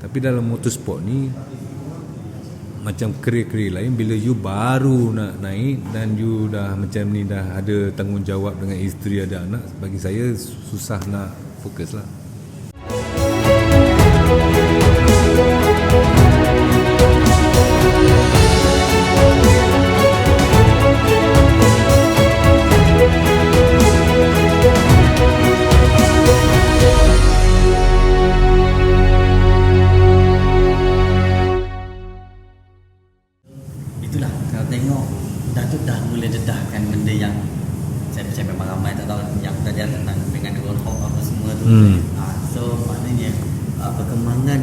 Tapi dalam motorsport ni macam kereta-kereta lain, bila you baru nak naik dan you dah macam ni, dah ada tanggungjawab dengan isteri, ada anak, bagi saya susah nak fokus lah. Itulah, kalau tengok Datuk dah mula dedahkan benda yang saya percaya memang ramai tak tahu, yang tadi tentang dengan drone hawk apa semua tu. So maknanya perkembangan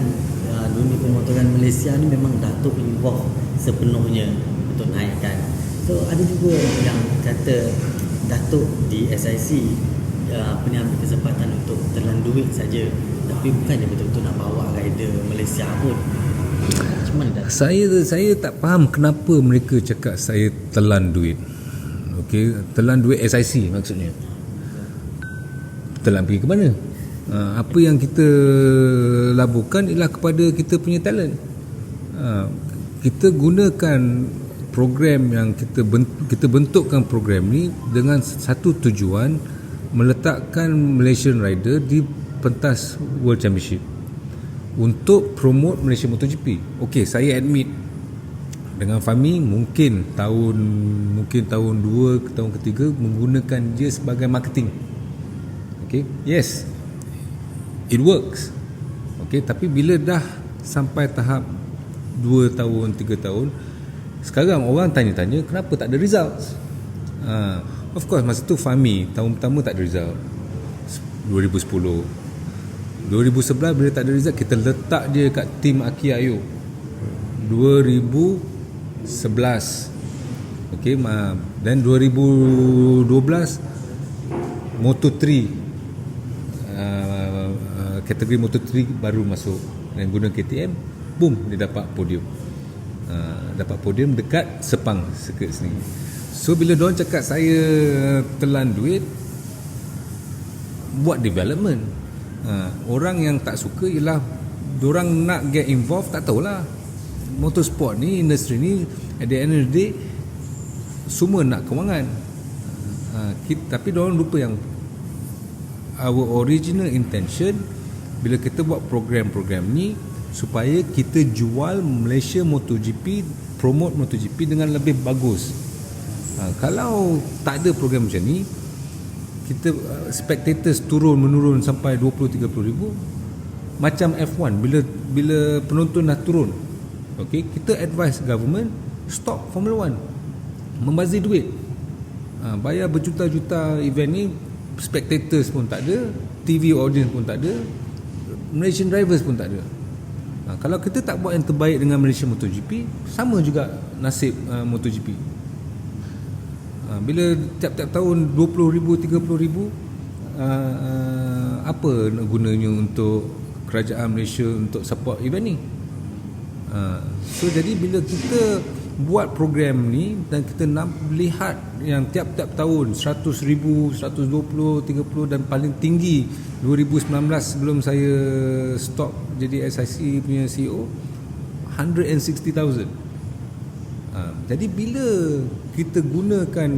dunia pemotoran Malaysia ni memang Datuk involve sepenuhnya untuk naikkan. So ada juga yang kata Datuk di SIC ambil kesempatan untuk telan duit saja, tapi bukannya betul-betul nak bawa rider Malaysia pun. Saya tak faham kenapa mereka cakap saya telan duit. Okey, telan duit SIC maksudnya. Telan pergi ke mana? Apa yang kita laburkan ialah kepada kita punya talent. Kita gunakan program yang kita bentukkan program ni dengan satu tujuan, meletakkan Malaysian rider di pentas World Championship untuk promote Malaysia MotoGP. Okey, saya admit dengan Fahmi mungkin tahun 2 ke tahun ketiga menggunakan dia sebagai marketing. Okey, yes, it works. Okey, tapi bila dah sampai tahap 2 tahun 3 tahun, sekarang orang tanya-tanya kenapa tak ada results. Of course masa tu Fahmi tahun pertama tak ada result, 2010. 2011 bila tak ada result, kita letak dia kat tim Aki Ayu 2011. Okey, dan 2012 Moto3, kategori Moto3 baru masuk dan guna KTM, boom, dia dapat podium. Dapat podium dekat Sepang circuit sini. So bila diorang cakap saya telan duit, buat development. Orang yang tak suka ialah diorang nak get involved, tak tahulah. Motorsport ni, industri ni, at the end of the day semua nak kewangan. Tapi diorang lupa yang our original intention bila kita buat program-program ni supaya kita jual Malaysia MotoGP, promote MotoGP dengan lebih bagus. Kalau tak ada program macam ni, kita spectators menurun sampai 20-30 ribu macam F1. Bila penonton dah turun, okay, kita advise government stop Formula 1, membazir duit. Bayar berjuta-juta event ni, spectators pun tak ada, TV audience pun tak ada, Malaysian drivers pun tak ada. Kalau kita tak buat yang terbaik dengan Malaysia MotoGP, sama juga nasib MotoGP. Bila tiap-tiap tahun 20,000, 30,000, apa gunanya untuk kerajaan Malaysia untuk support event ni? So jadi bila kita buat program ni dan kita nak lihat yang tiap-tiap tahun 100,000, 120, 30 dan paling tinggi 2019 sebelum saya stop jadi SIC punya CEO, 160,000. Jadi bila kita gunakan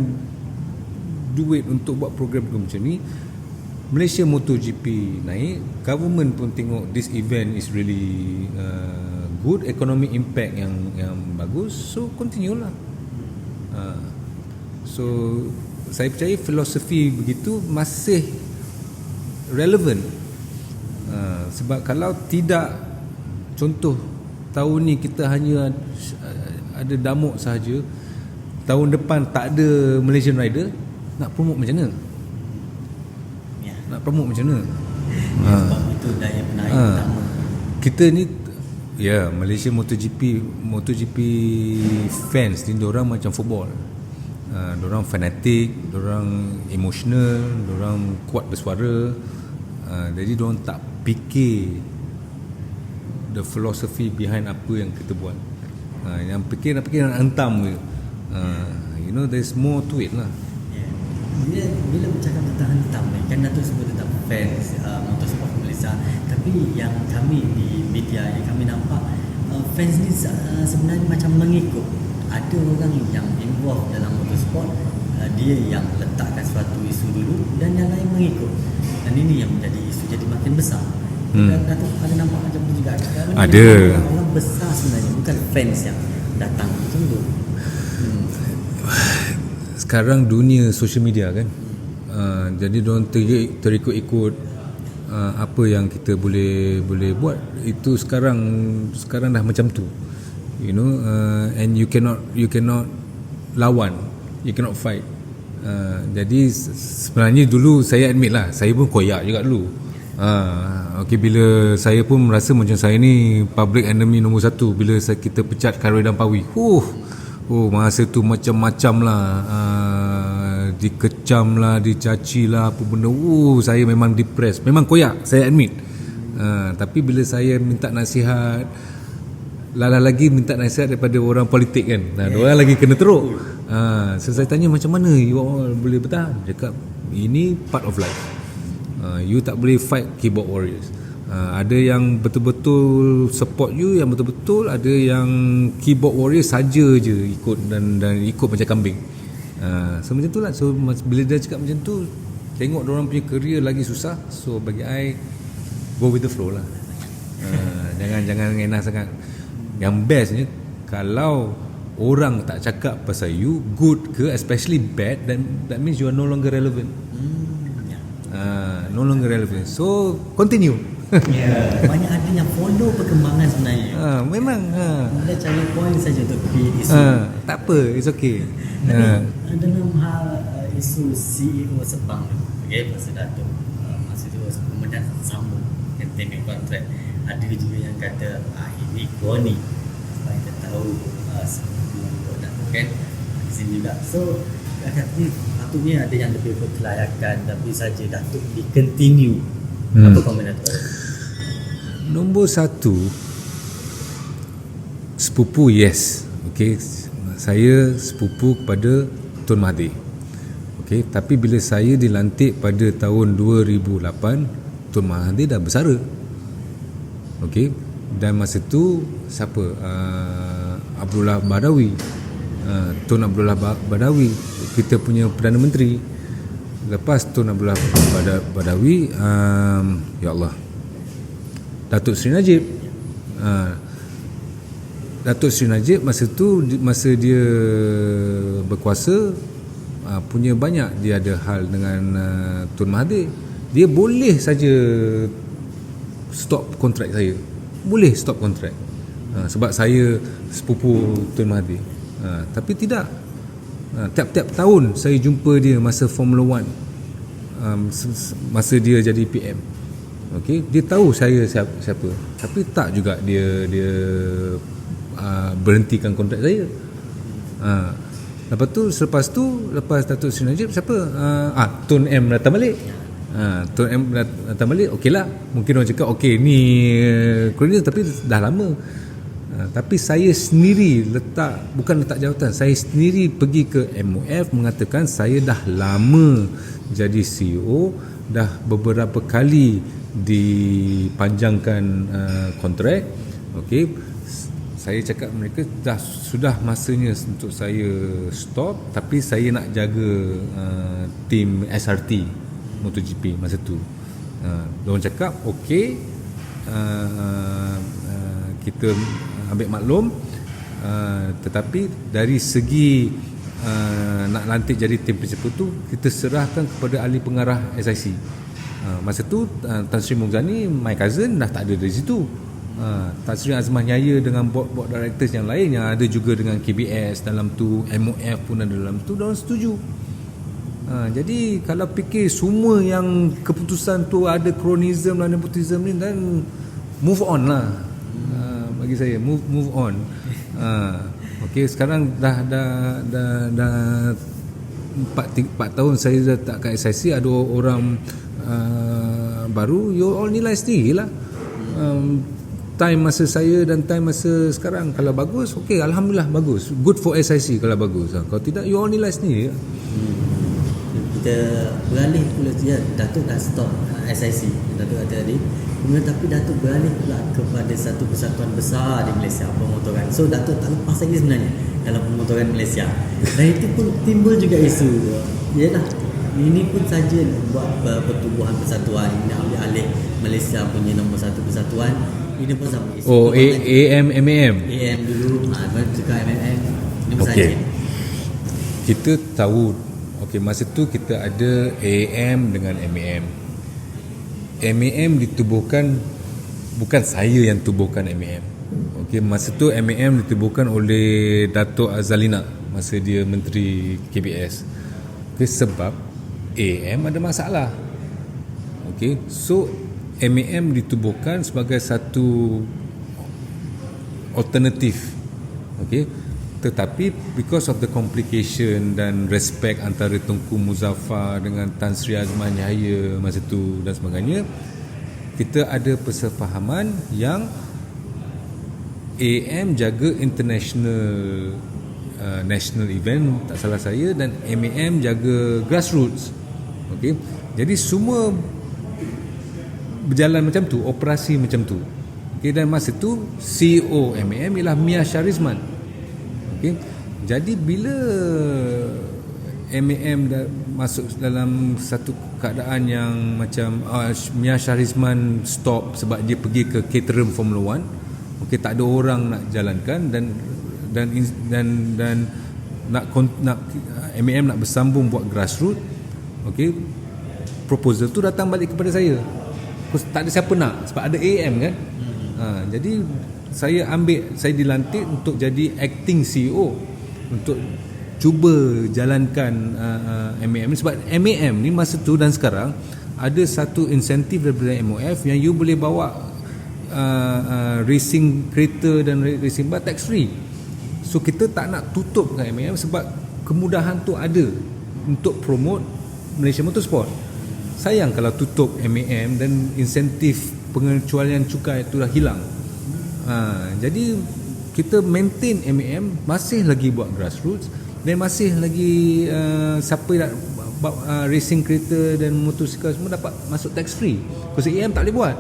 duit untuk buat program macam ni, Malaysia MotoGP naik, government pun tengok this event is really good, economic impact yang bagus, so continue lah. So saya percaya filosofi begitu masih relevant. Sebab kalau tidak, contoh tahun ni kita hanya ada damuk sahaja, tahun depan tak ada Malaysian rider, nak promote macam mana? Nak promote macam mana? Sebab itu daya penarik utama. Kita ni, Malaysia MotoGP fans ni diorang macam football. Diorang fanatik, diorang emotional, diorang kuat bersuara. Jadi diorang tak fikir the philosophy behind apa yang kita buat. Yang fikir nak hentam je. There's more to it lah. Bila bercakap tentang hentam ni, kan Datuk sebut tentang fans motorsport Malaysia, tapi yang kami di media yang kami fans ni sebenarnya macam mengikut. Ada orang yang involved dalam motorsport, dia yang letakkan suatu isu dulu dan yang lain mengikut. Dan ini yang menjadi isu jadi makin besar. Datuk ada nampak macam tu juga? Ada. Orang besar sebenarnya, bukan fans yang datang macam tu. Sekarang dunia social media kan, jadi diorang terikut-ikut apa yang kita boleh buat. Itu sekarang dah macam tu, you know, and you cannot lawan, you cannot fight. Jadi sebenarnya dulu saya admit lah, saya pun koyak juga dulu. Okay, bila saya pun merasa macam saya ni public enemy nombor 1 bila kita pecat Khairul Dampawi. Masa tu macam-macam lah, dikecam lah, dicaci lah, apa benda. Saya memang depressed, memang koyak, saya admit. Tapi bila saya minta nasihat, lagi minta nasihat daripada orang politik kan, diorang lagi kena teruk. So saya tanya macam mana you all boleh bertahan. Cakap ini part of life. You tak boleh fight keyboard warriors. Ada yang betul-betul support you, yang betul-betul, ada yang keyboard warrior saja je ikut dan ikut macam kambing. So macam tu lah. So bila dia cakap macam tu, tengok diorang punya career lagi susah. So bagi I, go with the flow lah. Jangan ngena sangat. Yang bestnya, kalau orang tak cakap pasal you, good ke especially bad, then that means you are no longer relevant. No longer relevant. So continue. Banyak ada yang follow perkembangan sebenarnya. Memang Dia cari point saja untuk create isu. tak apa, it's okay. Dalam hal isu CEO Sepang tu, masa Datuk masa tu pemenang sambung tentang kontrak, ada juga yang kata ini kau ni supaya kita tahu sebelum kau Datuk kan di sini juga. So kata patutnya ada yang lebih berkelayakan, tapi saja Datuk di continue. Apa komen Datuk? Nombor 1, sepupu, yes. Okay, saya sepupu kepada Tun Mahathir. Okay, tapi bila saya dilantik pada tahun 2008, Tun Mahathir dah bersara. Okay, dan masa tu siapa? Abdullah Badawi, Tun Abdullah Badawi, kita punya Perdana Menteri. Lepas Tun Abdullah Badawi, ya Allah, Datuk Seri Najib. Datuk Seri Najib masa tu, masa dia berkuasa, punya banyak dia ada hal dengan Tun Mahathir. Dia boleh saja stop kontrak saya, boleh stop kontrak, sebab saya sepupu Tun Mahathir. Tapi tidak. Tiap-tiap tahun saya jumpa dia masa Formula 1, masa dia jadi PM. Okay, dia tahu saya siapa, tapi tak juga dia berhentikan kontrak saya. Lepas Datuk Seri Najib siapa? Tun M datang balik. Tun M datang balik, okey lah. Mungkin orang cakap okey ni kolonial, tapi dah lama. Tapi saya sendiri bukan letak jawatan, saya sendiri pergi ke MOF mengatakan saya dah lama jadi CEO, dah beberapa kali dipanjangkan kontrak. Okey, saya cakap mereka sudah masanya untuk saya stop, tapi saya nak jaga tim SRT MotoGP masa tu. Diorang cakap okey, kita ambil maklum, tetapi dari segi nak lantik jadi tim principal tu, kita serahkan kepada ahli pengarah SIC. Masa tu Tan Sri Mughzani, my cousin, dah tak ada dari situ. Tan Sri Azman Yahya dengan board directors yang lain, yang ada juga dengan KBS dalam tu, MOF pun ada dalam tu, diorang setuju. Jadi kalau fikir semua yang keputusan tu ada kronism dan nepotism ni, dan move on lah. Bagi saya move on. Okey, sekarang dah 4 tahun saya dah tak kat SIC, ada orang baru, you all nilai sendirilah. Time masa saya dan time masa sekarang, kalau bagus, okey, alhamdulillah bagus, good for SIC. Kalau bagus, kalau tidak, you all nilai sendiri. Kita beralih pula dia, Datuk dah stop SIC Datuk kata tadi. Kemudian tapi Datuk beralih pula kepada satu persatuan besar di Malaysia, pemotoran. So Datuk tak lepas lagi sebenarnya dalam pemotoran Malaysia. Dan itu pun timbul juga isu, yalah, ini pun saja buat pertubuhan persatuan, ini ambil alih Malaysia punya nombor satu persatuan. Ini pun sama isu. Oh, AM, MAM. AM dulu, juga MMM. Ini pun saja. Okey. Kita tahu, masa tu kita ada AM dengan MAM. MAM ditubuhkan, bukan saya yang tubuhkan MAM. Masa tu MAM ditubuhkan oleh Datuk Azalina masa dia Menteri KBS. Sebab AM ada masalah. So MAM ditubuhkan sebagai satu alternatif. Tetapi because of the complication dan respect antara Tunku Muzaffar dengan Tan Sri Azman Yahya masa tu dan sebagainya, kita ada persefahaman yang AM jaga international national event, tak salah saya, dan MAM jaga grassroots. Jadi semua berjalan macam tu, operasi macam tu. Dan masa tu CEO MAM ialah Mia Sharizman. Jadi bila MAM dah masuk dalam satu keadaan yang macam Mia Sharizman stop sebab dia pergi ke caterham Formula 1, tak ada orang nak jalankan, dan nak MAM nak bersambung buat grassroots. Proposal tu datang balik kepada saya. Tak ada siapa nak sebab ada AM kan. Jadi saya dilantik untuk jadi acting CEO untuk cuba jalankan MAM ni, sebab MAM ni masa tu dan sekarang ada satu insentif daripada MOF yang you boleh bawa racing kereta dan racing bar tax free. So kita tak nak tutup dengan MAM sebab kemudahan tu ada untuk promote Malaysia Motorsport. Sayang kalau tutup MAM dan insentif pengecualian cukai itu dah hilang. Jadi kita maintain MAM, masih lagi buat grassroots, dan masih lagi siapa nak racing kereta dan motosikal semua dapat masuk tax free. Because AM tak boleh buat.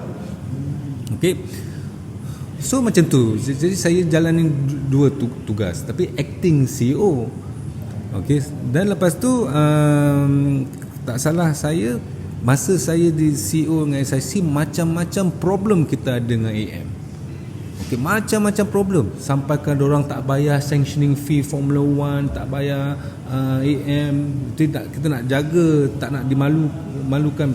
So macam tu. Jadi saya jalani dua tugas, tapi acting CEO. Dan lepas tu tak salah saya, masa saya di CEO dengan SIC, macam-macam problem kita ada dengan AM. Macam-macam problem, sampaikan dorang tak bayar sanctioning fee Formula 1, tak bayar AM. Kita nak jaga, tak nak dimalukan,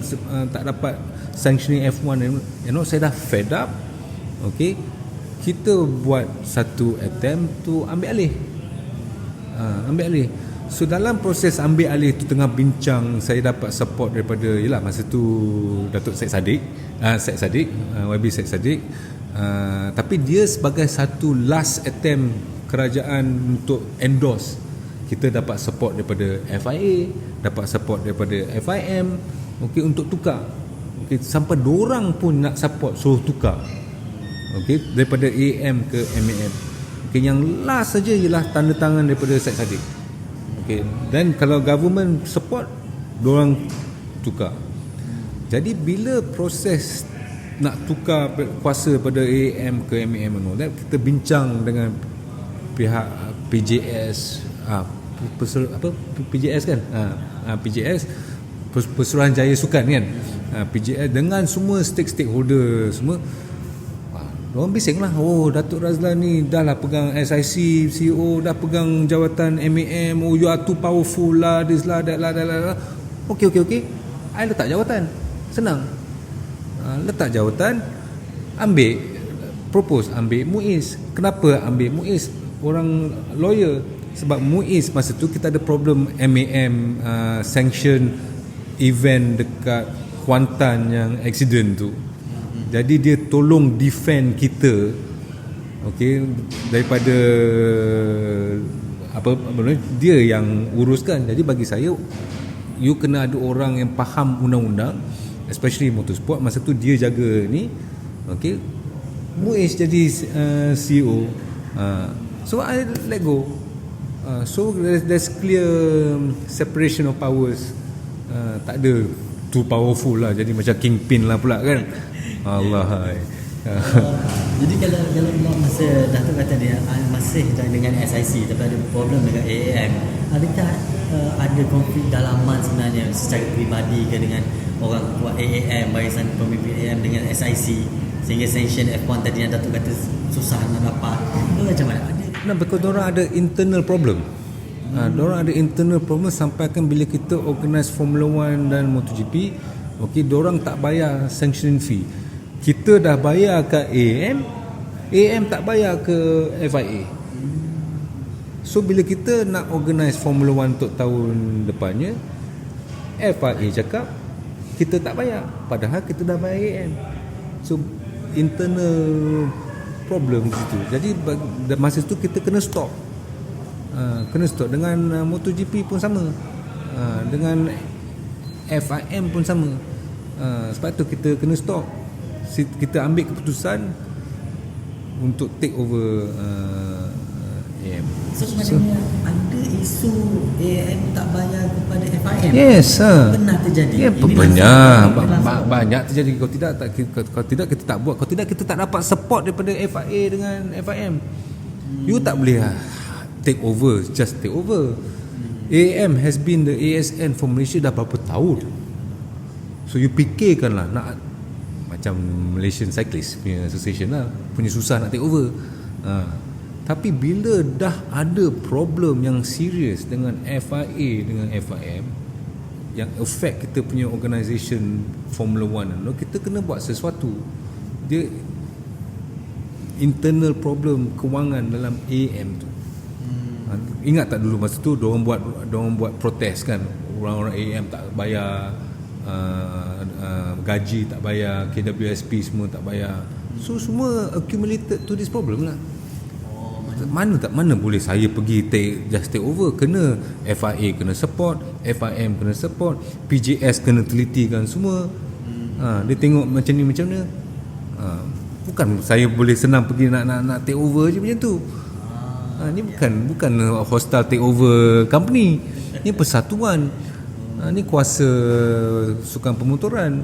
tak dapat sanctioning F1. Saya dah fed up. Kita buat satu attempt tu ambil alih. So dalam proses ambil alih tu, tengah bincang, saya dapat support daripada, masa tu Datuk Syed Saddiq, YB Syed Saddiq. Tapi dia sebagai satu last attempt kerajaan untuk endorse. Kita dapat support daripada FIA, dapat support daripada FIM, untuk tukar. Sampai dorang pun nak support, suruh tukar. Daripada AM ke MAM. Yang last saja ialah tanda tangan daripada Syed Saddiq. Dan kalau government support, dorang tukar. Jadi bila proses nak tukar kuasa pada AM ke MAM, kita bincang dengan pihak PJS, PJS kan, PJS, Pesuruhanjaya Sukan kan, PJS dengan semua stakeholder semua. Orang bising lah, Datuk Razlan ni dah lah pegang SIC CEO, dah pegang jawatan MAM, you are too powerful lah, this lah, that lah. Okay, I letak jawatan, senang. Letak jawatan, ambil Muiz. Kenapa ambil Muiz? Orang lawyer. Sebab Muiz masa tu kita ada problem MAM sanction event dekat Kuantan yang accident tu. Jadi dia tolong defend kita, daripada dia yang uruskan. Jadi bagi saya, you kena ada orang yang faham undang-undang, especially motorsport. Masa tu dia jaga ni. Muiz jadi CEO. So I let go. So there's clear separation of powers. Tak ada too powerful lah, jadi macam kingpin lah pula kan. Allah hai. Jadi kalau masa Datuk kata dia masih dengan SIC tapi ada problem dengan AAM, adakah ada konflik dalaman sebenarnya secara peribadi ke dengan orang kuat AAM, barisan pemimpin AAM dengan SIC, sehingga sanction F1 tadi yang Datuk kata susah nak dapat? Itu macam mana? Nah, because diorang ada internal problem. Diorang ada internal problem sampai kan bila kita organize Formula 1 dan MotoGP, okey, diorang tak bayar sanctioning fee. Kita dah bayar ke AM tak bayar ke FIA. So bila kita nak organize Formula 1 untuk tahun depannya, FIA cakap kita tak bayar, padahal kita dah bayar AM. So internal problem situ. Jadi masa itu kita kena stop. Dengan MotoGP pun sama, dengan FIM pun sama. Sebab tu kita kena stop. Kita ambil keputusan untuk take over AM. So maknanya ada isu AM tak bayar kepada FIM. Yes, pernah terjadi. Ya, banyak terjadi. Kalau tidak kita tak buat. Kalau tidak kita tak dapat support daripada FIA dengan FIM. You tak boleh take over, just take over. AM has been the ASN for Malaysia dah berapa tahun. So you fikirkanlah, nak macam Malaysian Cyclist punya association lah, punya susah nak take over. Tapi bila dah ada problem yang serius dengan FIA dengan FIM yang affect kita punya organisation Formula 1, kita kena buat sesuatu. Dia internal problem kewangan dalam AM tu. Ingat tak dulu masa tu diorang buat protes kan, orang-orang AM tak bayar gaji, tak bayar KWSP, semua tak bayar. So semua accumulated to this problem lah. Mana boleh saya pergi just take over. Kena FIA kena support, FIM kena support, PJS kena telitikan semua. Dia tengok macam ni macam mana. Bukan saya boleh senang pergi nak take over je macam tu. Ni bukan hostile take over company. Ni persatuan. Ni kuasa sukan pemotoran.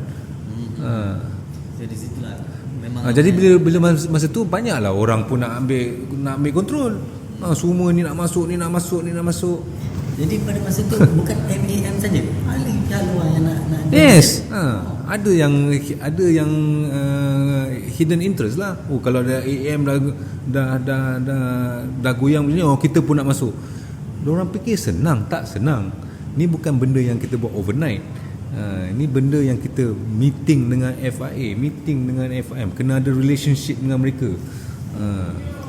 Jadi situlah memang. Jadi bila masa tu banyaklah orang pun nak ambil kontrol. Semua ni nak masuk. Jadi pada masa tu bukan MAM saja, paling pihak luar yang nak yes. Ada yang hidden interest lah. Kalau ada AM dah goyang macam ni, kita pun nak masuk. Diorang fikir senang, tak senang. Ni bukan benda yang kita buat overnight. Ni benda yang kita meeting dengan FIA, meeting dengan FIM, kena ada relationship dengan mereka.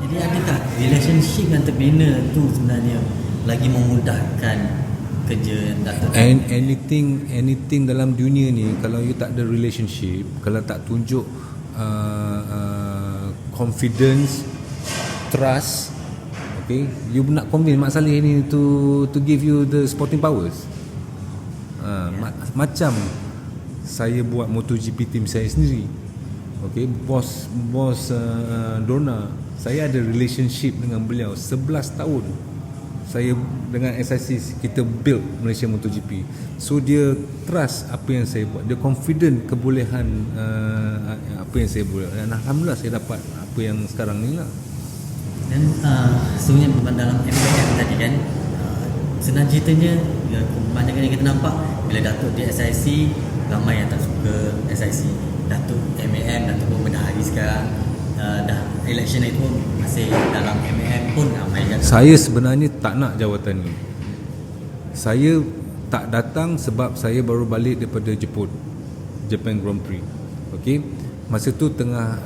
Jadi adakah relationship yang terbina tu sebenarnya lagi memudahkan kerja yang Datuk? Anything dalam dunia ni, kalau you tak ada relationship, kalau tak tunjuk confidence, trust, okay, you nak convince Mak Saleh ni to give you the sporting powers. Macam saya buat MotoGP team saya sendiri, okay, bos Dorna, saya ada relationship dengan beliau 11 tahun. Saya dengan SIC kita build Malaysia MotoGP. So dia trust apa yang saya buat, dia confident kebolehan apa yang saya buat, dan alhamdulillah saya dapat apa yang sekarang ni lah. Dan sebenarnya dalam MPM tadi kan, senang ceritanya kebanyakan yang kita nampak bila Datuk di SIC, ramai yang tak suka SIC. Datuk MAM, Datuk pun berdahari sekarang, dah election itu pun masih dalam MAM pun ramai kan. Saya sebenarnya tak nak jawatan ni. Saya tak datang sebab saya baru balik daripada Jepun, Japan Grand Prix. Okey, masa tu tengah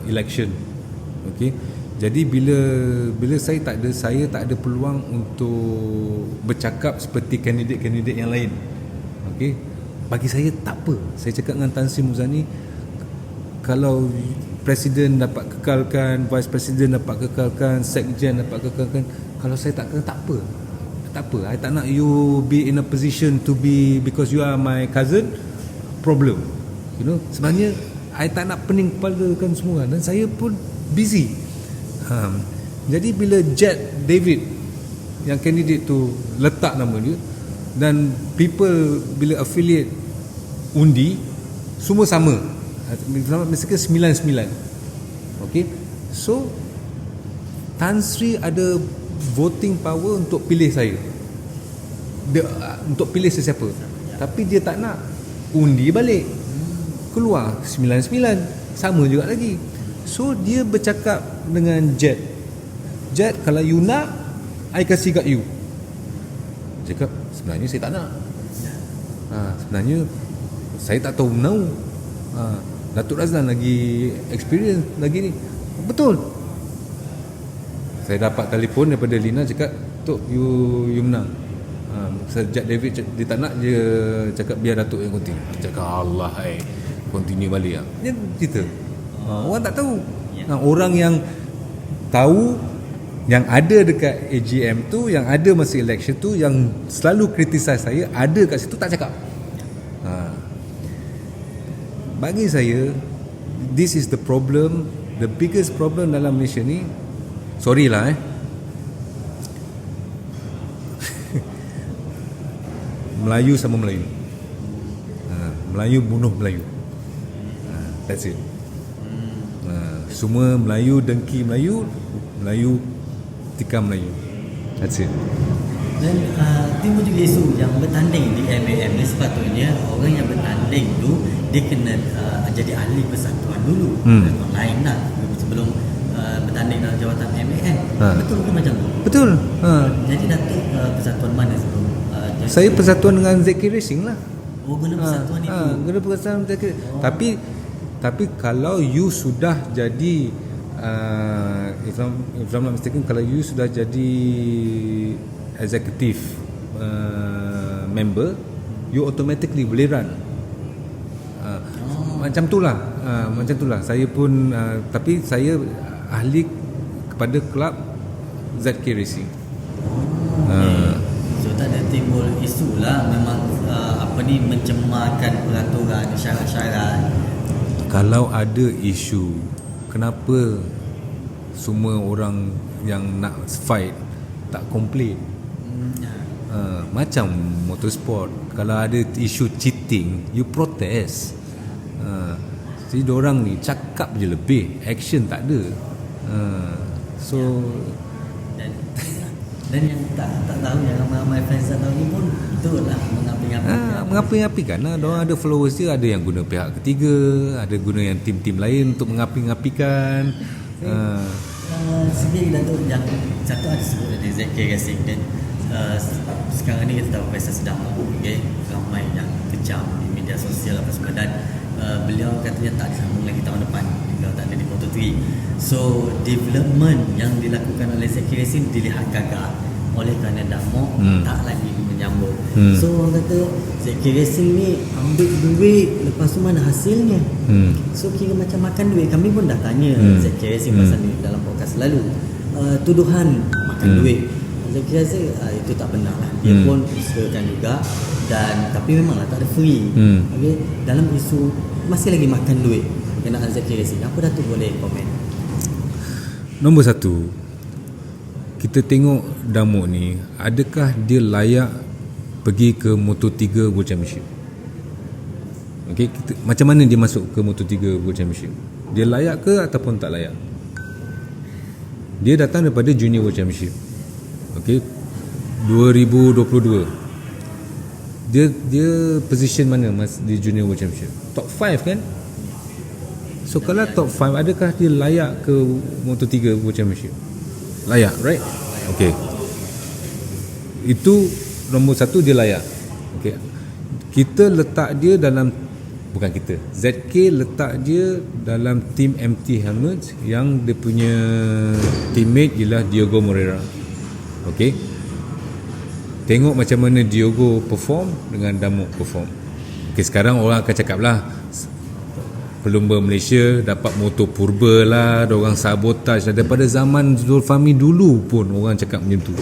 election. Okey, jadi bila saya tak ada peluang untuk bercakap seperti kandidat-kandidat yang lain. Okey, bagi saya tak apa. Saya cakap dengan Tan Sri Muzani, kalau presiden dapat kekalkan, vice presiden dapat kekalkan, sekjen dapat kekalkan, kalau saya tak kena, tak apa. I tak nak you be in a position to be, because you are my cousin, problem. You know, sebenarnya I tak nak pening kepala kan semua, dan saya pun busy. Jadi bila Jet David yang candidate tu letak nama dia, dan people bila affiliate undi, semua sama. Misalkan 99. Okay, so Tan Sri ada voting power untuk pilih saya, dia, untuk pilih sesiapa. Tapi dia tak nak, undi balik, keluar 99, sama juga lagi. So dia bercakap dengan Jet, kalau you nak, I kasih kat you. Cakap sebenarnya saya tak nak. Sebenarnya saya tak tahu now. Datuk Razlan lagi experience lagi ni. Betul. Saya dapat telefon daripada Lina, cakap, Tok, you menang. Sejak David dia tak nak, dia cakap biar Datuk yang continue. Cakap Allah, continue balik lah. Dia cerita. Orang tak tahu. Orang yang tahu, yang ada dekat AGM tu, yang ada masa election tu, yang selalu criticize saya, ada kat situ, tak cakap. Bagi saya, this is the problem, the biggest problem dalam Malaysia ni. Sorry lah Melayu sama Melayu. Melayu bunuh Melayu. That's it. Semua Melayu dengki Melayu, Melayu tikam Melayu. That's it. Dan timbul juga isu yang bertanding di MAM ni, sepatutnya orang yang bertanding tu dia kena jadi ahli persatuan dulu, persatuan lain lah sebelum bertanding dalam jawatan MAM. Betul ke macam tu? Betul. Jadi Datuk persatuan mana sebelum? Saya persatuan dengan ZK Racing lah. Guna persatuan itu. Guna persatuan ZK. Tapi kalau you sudah jadi if I'm not mistaken, kalau you sudah jadi executive member, you automatically boleh run. Macam tu lah. Saya pun tapi saya ahli kepada kelab ZK Racing. So tak ada timbul isu lah, memang mencemarkan peraturan, syarat-syarat. Kalau ada isu, kenapa semua orang yang nak fight tak komplain? Macam motorsport, kalau ada isu cheating, you protest. Jadi diorang ni cakap je lebih, action tak ada. Dan yang tak tahu, yang ramai-ramai fans tak tahu ni pun betul lah, mengapi-ngapikan lah. Diorang ada followers dia, ada yang guna pihak ketiga, ada guna yang tim-tim lain untuk mengapi-ngapikan. Sendiri Datuk, yang satu ada sebut dari ZK Racing, dan sekarang ni kita tahu Faisal sedang ramai yang kecam di media sosial apa semua, dan beliau katanya tak disambung lagi tahun depan, beliau tak ada di Moto3. So development yang dilakukan oleh ZK Racing dilihat gagal oleh kerana Damok tak lagi menyambung. So orang kata ZK Racing ni ambil duit, lepas tu mana hasilnya? So kira macam makan duit. Kami pun dah tanya ZK Racing pasal ni dalam podcast lalu. Tuduhan makan duit, ZK Racing itu tak benar lah. Dia pun usahakan juga, dan tapi memanglah tak ada free. Okay? Dalam isu masih lagi makan duit kenaan ZK Racing, apa Datuk boleh komen? Nombor satu, kita tengok Damok ni, adakah dia layak pergi ke Moto3 World Championship? Okay, macam mana dia masuk ke Moto3 World Championship? Dia layak ke ataupun tak layak? Dia datang daripada Junior World Championship, okay, 2022. Dia position mana di Junior World Championship? Top 5 kan? So kalau top 5, adakah dia layak ke Moto3 World Championship? Layak, right? Okay, itu nombor satu, dia layak. Okay, kita letak dia dalam, bukan kita, ZK letak dia dalam team MT Helmets yang dia punya teammate ialah Diogo Moreira. Okay, tengok macam mana Diogo perform dengan Damok perform. Okay, sekarang orang akan cakap lah, pelumba Malaysia dapat motor purba lah, diorang sabotaj lah. Daripada zaman Zulfahmi dulu pun orang cakap macam tu.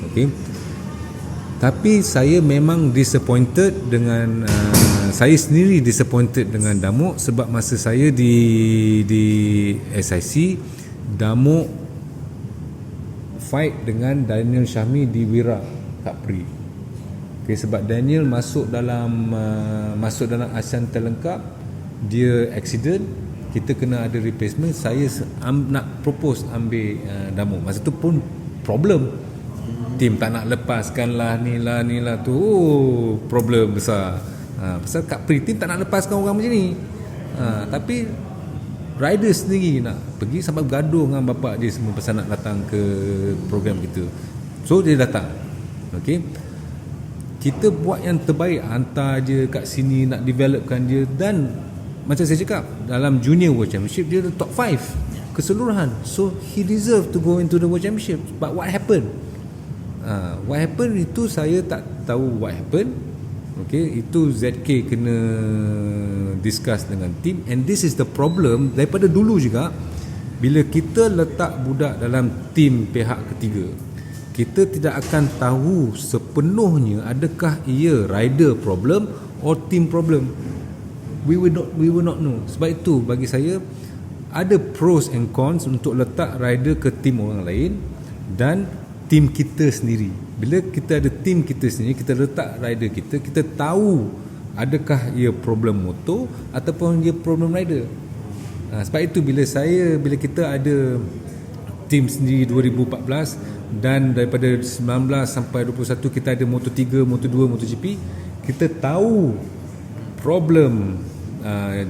Okay, tapi saya memang disappointed dengan saya sendiri disappointed dengan Damok, sebab masa saya di SIC, Damok fight dengan Daniel Syahmi di Wira Capri. Okay, sebab Daniel masuk dalam ASEAN Talent Cup, dia accident, kita kena ada replacement. Saya nak propose ambil Damo. Masa tu pun problem, tim tak nak lepaskan lah ni lah tu. Problem besar. Pasal kat pre-team tak nak lepaskan orang macam ni. Tapi rider sendiri nak pergi sampai bergaduh dengan bapak dia semua pasal nak datang ke program kita. So dia datang. Okay, kita buat yang terbaik, hantar je kat sini, nak developkan dia. Dan macam saya cakap, dalam Junior World Championship dia top 5 keseluruhan. So he deserve to go into the World Championship. But what happened? What happened itu saya tak tahu what happened. Okay, itu ZK kena discuss dengan tim. And this is the problem daripada dulu juga. Bila kita letak budak dalam tim pihak ketiga, kita tidak akan tahu sepenuhnya adakah ia rider problem or team problem. We will not know. Sebab itu bagi saya ada pros and cons untuk letak rider ke tim orang lain dan tim kita sendiri. Bila kita ada tim kita sendiri, kita letak rider kita, kita tahu adakah ia problem motor ataupun ia problem rider. Sebab itu bila kita ada tim sendiri 2014 dan daripada 19 sampai 21 kita ada Moto3, Moto2, MotoGP, kita tahu problem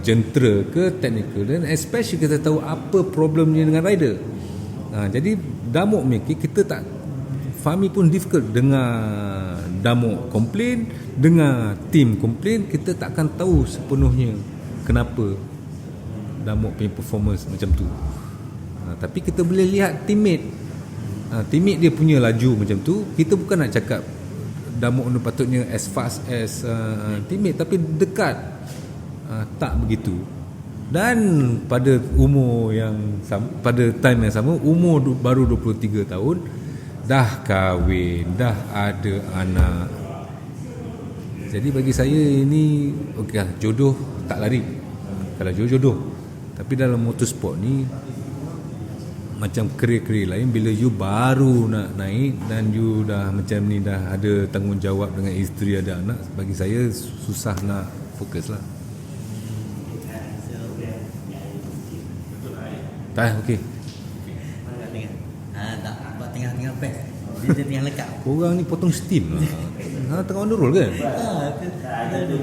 jentera ke technical, dan especially kita tahu apa problemnya dengan rider. Jadi Damok Meki kita tak, Fahmi pun difficult dengar Damok komplain, dengar tim komplain, kita tak akan tahu sepenuhnya kenapa Damok punya performance macam tu. Tapi kita boleh lihat teammate dia punya laju macam tu. Kita bukan nak cakap Damok ni patutnya as fast as teammate, tapi dekat. Tak begitu. Dan pada umur yang sama, pada time yang sama, umur baru 23 tahun, dah kahwin, dah ada anak. Jadi bagi saya ini okey, jodoh tak lari. Kalau jodoh. Tapi dalam motorsport ni macam kerja-kerja lain, bila you baru nak naik dan you dah macam ni, dah ada tanggungjawab dengan isteri, ada anak, bagi saya susah nak fokus lah. Okey. Tak, buat tengah-tengah pes. Dia tengah lekat. Korang ni potong steam lah. Tengah on the roll kan? Ada.